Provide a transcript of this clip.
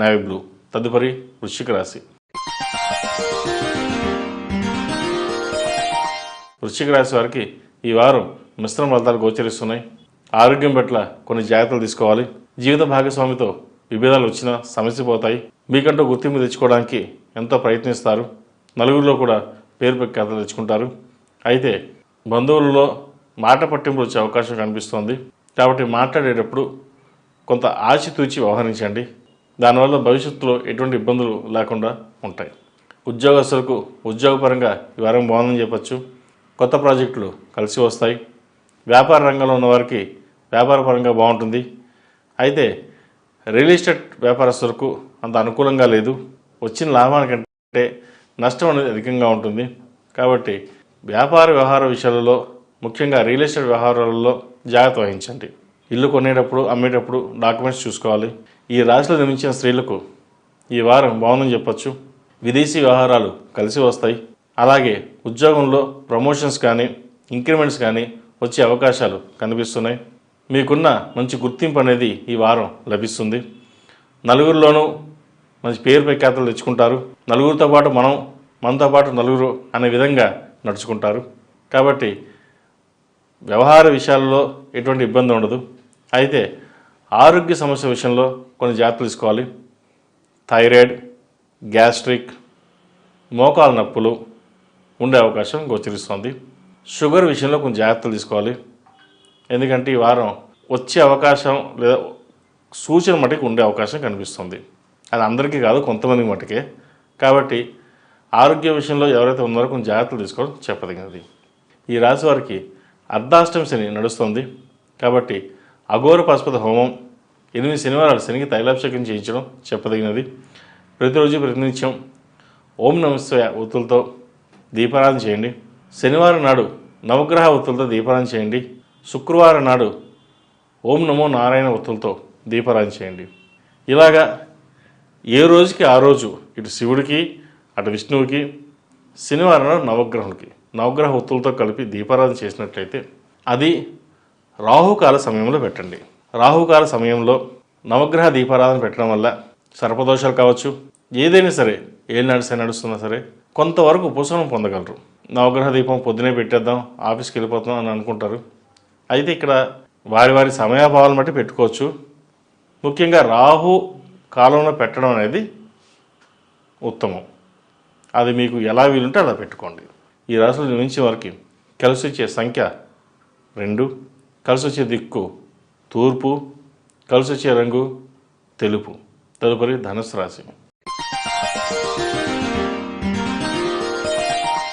Navy blue. తదుపరి వృశ్చిక రాశి. వృశ్చిక రాశి వారికి ఈ వారం మిశ్రమ ఫలితాలు గోచరిస్తున్నాయి. ఆరోగ్యం పట్ల కొన్ని జాగ్రత్తలు తీసుకోవాలి. జీవిత భాగస్వామితో విభేదాలు వచ్చినా సమస్య పోతాయి. మీకంటూ గుర్తింపు తెచ్చుకోవడానికి ఎంతో ప్రయత్నిస్తారు. నలుగురిలో కూడా పేరు ప్రఖ్యాతలు తెచ్చుకుంటారు. అయితే బంధువులలో మాట పట్టింపులు వచ్చే అవకాశం కనిపిస్తోంది. కాబట్టి మాట్లాడేటప్పుడు కొంత ఆచితూచి వ్యవహరించండి. దానివల్ల భవిష్యత్తులో ఎటువంటి ఇబ్బందులు లేకుండా ఉంటాయి. ఉద్యోగస్తులకు ఉద్యోగపరంగా ఈ వారం బాగుందని చెప్పచ్చు. కొత్త ప్రాజెక్టులు కలిసి వస్తాయి. వ్యాపార రంగంలో ఉన్నవారికి వ్యాపారపరంగా బాగుంటుంది. అయితే రియల్ ఎస్టేట్ వ్యాపారస్తులకు అంత అనుకూలంగా లేదు. వచ్చిన లాభానికంటే నష్టం అనేది అధికంగా ఉంటుంది. కాబట్టి వ్యాపార వ్యవహార విషయాలలో ముఖ్యంగా రియల్ ఎస్టేట్ వ్యవహారాలలో జాగ్రత్త వహించండి. ఇల్లు కొనేటప్పుడు అమ్మేటప్పుడు డాక్యుమెంట్స్ చూసుకోవాలి. ఈ రాశిలో జన్మించిన స్త్రీలకు ఈ వారం బాగుందని చెప్పచ్చు. విదేశీ వ్యవహారాలు కలిసి వస్తాయి. అలాగే ఉద్యోగంలో ప్రమోషన్స్ కానీ ఇంక్రిమెంట్స్ కానీ వచ్చే అవకాశాలు కనిపిస్తున్నాయి. మీకున్న మంచి గుర్తింపు అనేది ఈ వారం లభిస్తుంది. నలుగురిలోనూ మంచి పేరు ప్రఖ్యాతలు తెచ్చుకుంటారు. నలుగురితో పాటు మనతో పాటు నలుగురు అనే విధంగా నడుచుకుంటారు. కాబట్టి వ్యవహార విషయాల్లో ఎటువంటి ఇబ్బంది ఉండదు. అయితే ఆరోగ్య సమస్య విషయంలో కొన్ని జాగ్రత్తలు తీసుకోవాలి. థైరాయిడ్, గ్యాస్ట్రిక్, మోకాలు నొప్పులు ఉండే అవకాశం గోచరిస్తుంది. షుగర్ విషయంలో కొంచెం జాగ్రత్తలు తీసుకోవాలి. ఎందుకంటే ఈ వారం వచ్చే అవకాశం లేదా సూచన మటుకు ఉండే అవకాశం కనిపిస్తుంది. అది అందరికీ కాదు, కొంతమందికి మటుకే. కాబట్టి ఆరోగ్య విషయంలో ఎవరైతే ఉన్నారో కొంచెం జాగ్రత్తలు తీసుకోవడం చెప్పదగినది. ఈ రాశి వారికి అర్ధాష్టమి శని నడుస్తుంది. కాబట్టి అఘోర పశుపతి హోమం 8 శనివారాలు శనికి తైలాభిషేకం చేయించడం చెప్పదగినది. ప్రతిరోజు ప్రతినిత్యం ఓం నమఃశివాయ ఒత్తులతో దీపారాధన చేయండి. శనివారం నాడు నవగ్రహ ఒత్తులతో దీపారాధన చేయండి. శుక్రవారం నాడు ఓం నమో నారాయణ ఒత్తులతో దీపారాధన చేయండి. ఇలాగా ఏ రోజుకి ఆ రోజు ఇటు శివుడికి అటు విష్ణువుకి, శనివారం నాడు నవగ్రహ ఒత్తులతో కలిపి దీపారాధన చేసినట్లయితే అది రాహుకాల సమయంలో పెట్టండి. రాహుకాల సమయంలో నవగ్రహ దీపారాధన పెట్టడం వల్ల సర్పదోషాలు కావచ్చు, ఏదైనా సరే ఏలినాడు శని నడుస్తున్నా సరే కొంతవరకు ఉపశమనం పొందగలరు. నవగ్రహ దీపం పొద్దునే పెట్టేద్దాం, ఆఫీస్కి వెళ్ళిపోతున్నాం అని అనుకుంటారు. అయితే ఇక్కడ వారి సమయాభావాలను బట్టి పెట్టుకోవచ్చు. ముఖ్యంగా రాహు కాలంలో పెట్టడం అనేది ఉత్తమం. అది మీకు ఎలా వీలుంటే అలా పెట్టుకోండి. ఈ రాశిలో జన్మించే వారికి కలిసి వచ్చే సంఖ్య 2, కలిసి వచ్చే దిక్కు తూర్పు, కలిసి వచ్చే రంగు తెలుపు. తదుపరి ధనుస్సు రాశి.